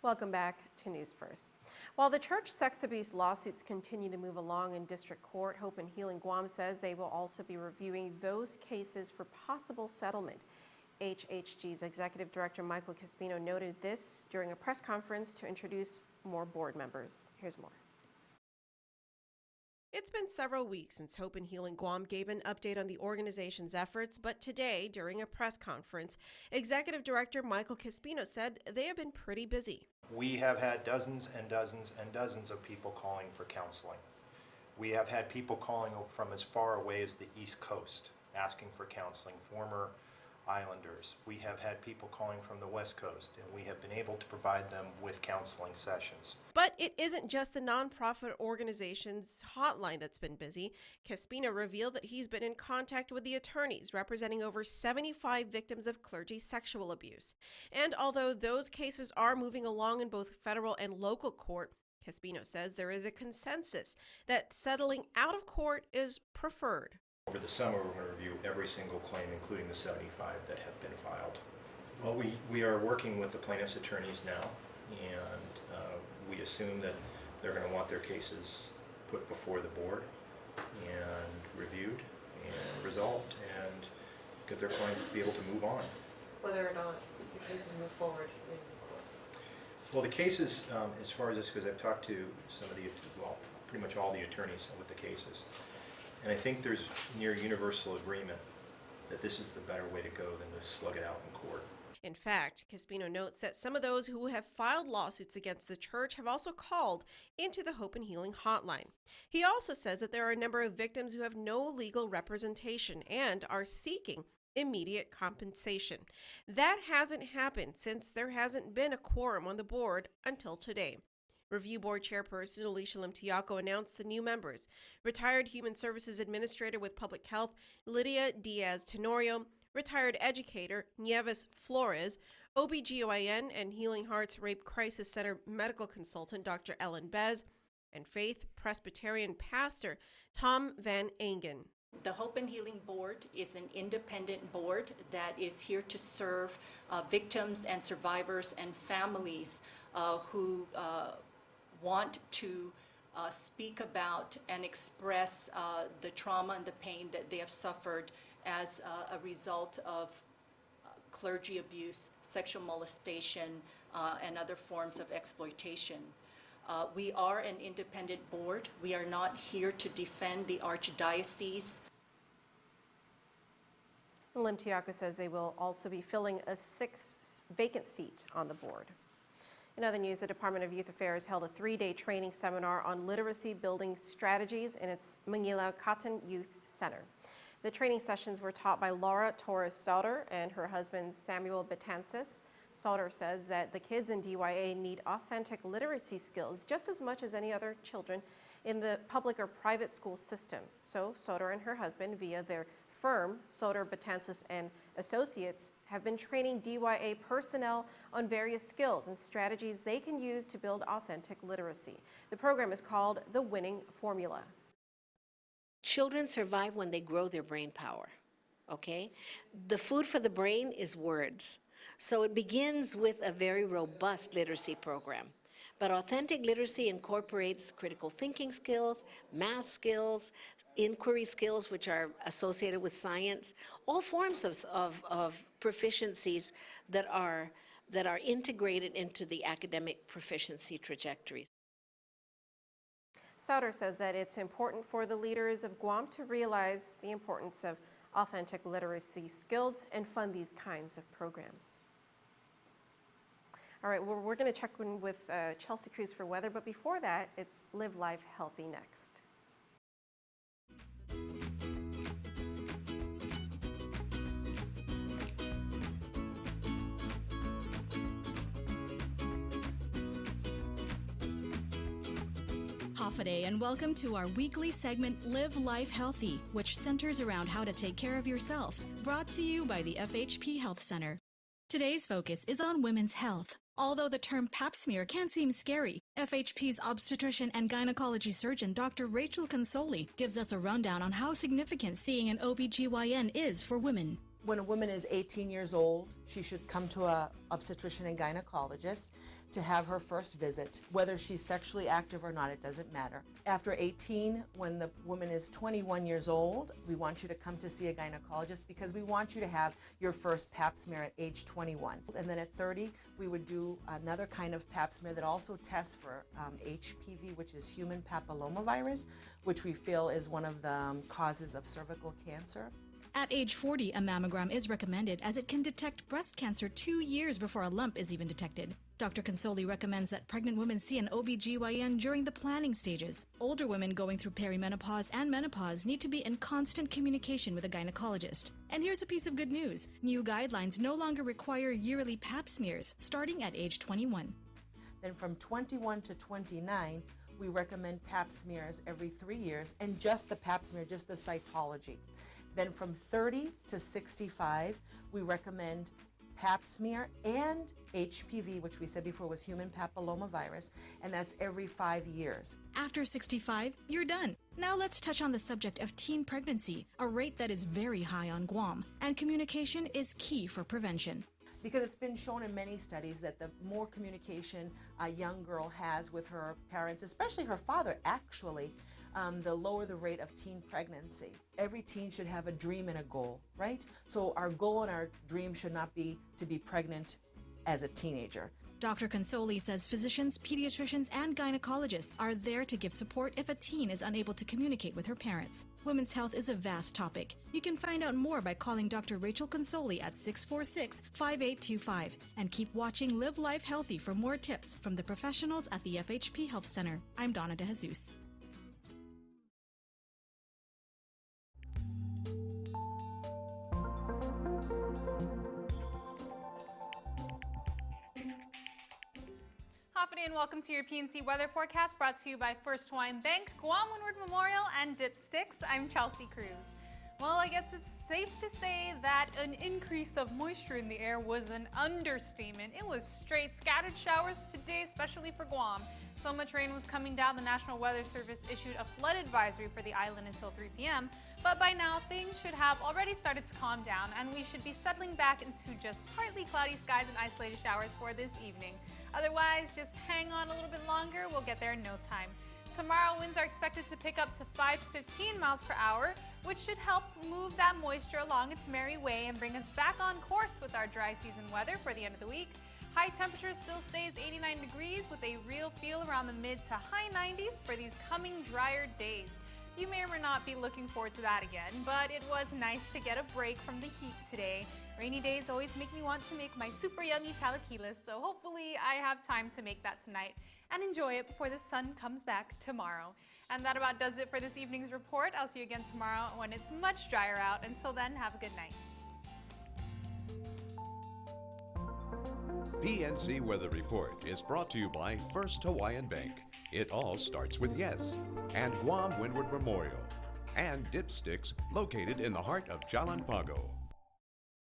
Welcome back to News First. While the church sex abuse lawsuits continue to move along in district court, Hope and Healing GUAM says they will also be reviewing those cases for possible settlement. HHG's Executive Director Michael Caspino noted this during a press conference to introduce more board members. Here's more. It's been several weeks since Hope and Healing GUAM gave an update on the organization's efforts, but today, during a press conference, Executive Director Michael Caspino said they have been pretty busy. We have had dozens and dozens and dozens of people calling for counseling. We have had people calling from as far away as the East Coast asking for counseling, former Islanders. We have had people calling from the West Coast, and we have been able to provide them with counseling sessions. But it isn't just the nonprofit organization's hotline that's been busy. Caspino revealed that he's been in contact with the attorneys representing over 75 victims of clergy sexual abuse. And although those cases are moving along in both federal and local court, Caspino says there is a consensus that settling out of court is preferred. Over the summer, we're going to review every single claim, including the 75 that have been filed. Well, we are working with the plaintiffs' attorneys now, and we assume that they're going to want their cases put before the board and reviewed and resolved and get their clients to be able to move on. Whether or not the cases move forward in court? Well, the cases, as far as this goes, I've talked to some of the, well, pretty much all the attorneys with the cases. And I think there's near universal agreement that this is the better way to go than to slug it out in court. In fact, Caspino notes that some of those who have filed lawsuits against the church have also called into the Hope and Healing hotline. He also says that there are a number of victims who have no legal representation and are seeking immediate compensation. That hasn't happened since there hasn't been a quorum on the board until today. Review Board Chairperson Alicia Limtiaco announced the new members: retired Human Services Administrator with Public Health Lydia Diaz-Tenorio, retired educator Nieves Flores, OBGYN and Healing Hearts Rape Crisis Center medical consultant Dr. Ellen Bez, and Faith Presbyterian pastor Tom Van Engen. The Hope and Healing Board is an independent board that is here to serve victims and survivors and families who want to speak about and express the trauma and the pain that they have suffered as a result of clergy abuse, sexual molestation, and other forms of exploitation. We are an independent board. We are not here to defend the Archdiocese. Limtiaco says they will also be filling a 6th vacant seat on the board. In other news, the Department of Youth Affairs held a 3-day training seminar on literacy building strategies in its Manila Cotton Youth Center. The training sessions were taught by Laura Torres Sauter and her husband Samuel Betances. Sauter says that the kids in DYA need authentic literacy skills just as much as any other children in the public or private school system. So Sauter and her husband, via their firm, Sauter, Betances and Associates, have been training DYA personnel on various skills and strategies they can use to build authentic literacy. The program is called The Winning Formula. Children survive when they grow their brain power, okay? The food for the brain is words. So it begins with a very robust literacy program. But authentic literacy incorporates critical thinking skills, math skills, inquiry skills, which are associated with science, all forms of proficiencies that are integrated into the academic proficiency trajectories. Sauter says that it's important for the leaders of GUAM to realize the importance of authentic literacy skills and fund these kinds of programs. All right, well, we're going to check in with Chelsea Cruz for weather, but before that, it's Live Life Healthy next. Hafaday, and welcome to our weekly segment Live Life Healthy, which centers around how to take care of yourself, brought to you by the FHP Health Center. Today's focus is on women's health. Although the term pap smear can seem scary, FHP's obstetrician and gynecology surgeon Dr. Rachel Consoli gives us a rundown on how significant seeing an OBGYN is for women. When a woman is 18 years old, she should come to a obstetrician and gynecologist to have her first visit. Whether she's sexually active or not, it doesn't matter. After 18, when the woman is 21 years old, we want you to come to see a gynecologist because we want you to have your first pap smear at age 21. And then at 30, we would do another kind of pap smear that also tests for HPV, which is human papillomavirus, which we feel is one of the causes of cervical cancer. At age 40, a mammogram is recommended as it can detect breast cancer 2 years before a lump is even detected. Dr. Consoli recommends that pregnant women see an OBGYN during the planning stages. Older women going through perimenopause and menopause need to be in constant communication with a gynecologist. And here's a piece of good news. New guidelines no longer require yearly pap smears starting at age 21. Then from 21 to 29, we recommend pap smears every 3 years, and just the pap smear, just the cytology. Then from 30 to 65, we recommend pap smear and HPV, which we said before was human papillomavirus, and that's every 5 years. After 65, you're done. Now let's touch on the subject of teen pregnancy, a rate that is very high on Guam, and communication is key for prevention. Because it's been shown in many studies that the more communication a young girl has with her parents, especially her father actually, the lower the rate of teen pregnancy. Every teen should have a dream and a goal, right? So our goal and our dream should not be to be pregnant as a teenager. Dr. Consoli says physicians, pediatricians, and gynecologists are there to give support if a teen is unable to communicate with her parents. Women's health is a vast topic. You can find out more by calling Dr. Rachel Consoli at 646-5825 and keep watching Live Life Healthy for more tips from the professionals at the FHP Health Center. I'm Donna De Jesus. Hoppity and welcome to your PNC weather forecast brought to you by First Hawaiian Bank, Guam Windward Memorial, and Dipsticks. I'm Chelsea Cruz. Well, I guess it's safe to say that an increase of moisture in the air was an understatement. It was straight scattered showers today, especially for Guam. So much rain was coming down, the National Weather Service issued a flood advisory for the island until 3 p.m. But by now, things should have already started to calm down, and we should be settling back into just partly cloudy skies and isolated showers for this evening. Otherwise, just hang on a little bit longer. We'll get there in no time. Tomorrow, winds are expected to pick up to 5 to 15 miles per hour, which should help move that moisture along its merry way and bring us back on course with our dry season weather for the end of the week. High temperature still stays 89 degrees with a real feel around the mid to high 90s for these coming drier days. You may or may not be looking forward to that again, but it was nice to get a break from the heat today. Rainy days always make me want to make my super yummy talaquilas, so hopefully I have time to make that tonight and enjoy it before the sun comes back tomorrow. And that about does it for this evening's report. I'll see you again tomorrow when it's much drier out. Until then, have a good night. PNC Weather Report is brought to you by First Hawaiian Bank. It all starts with yes. And Guam Windward Memorial. And Dipsticks, located in the heart of Jalan Pago.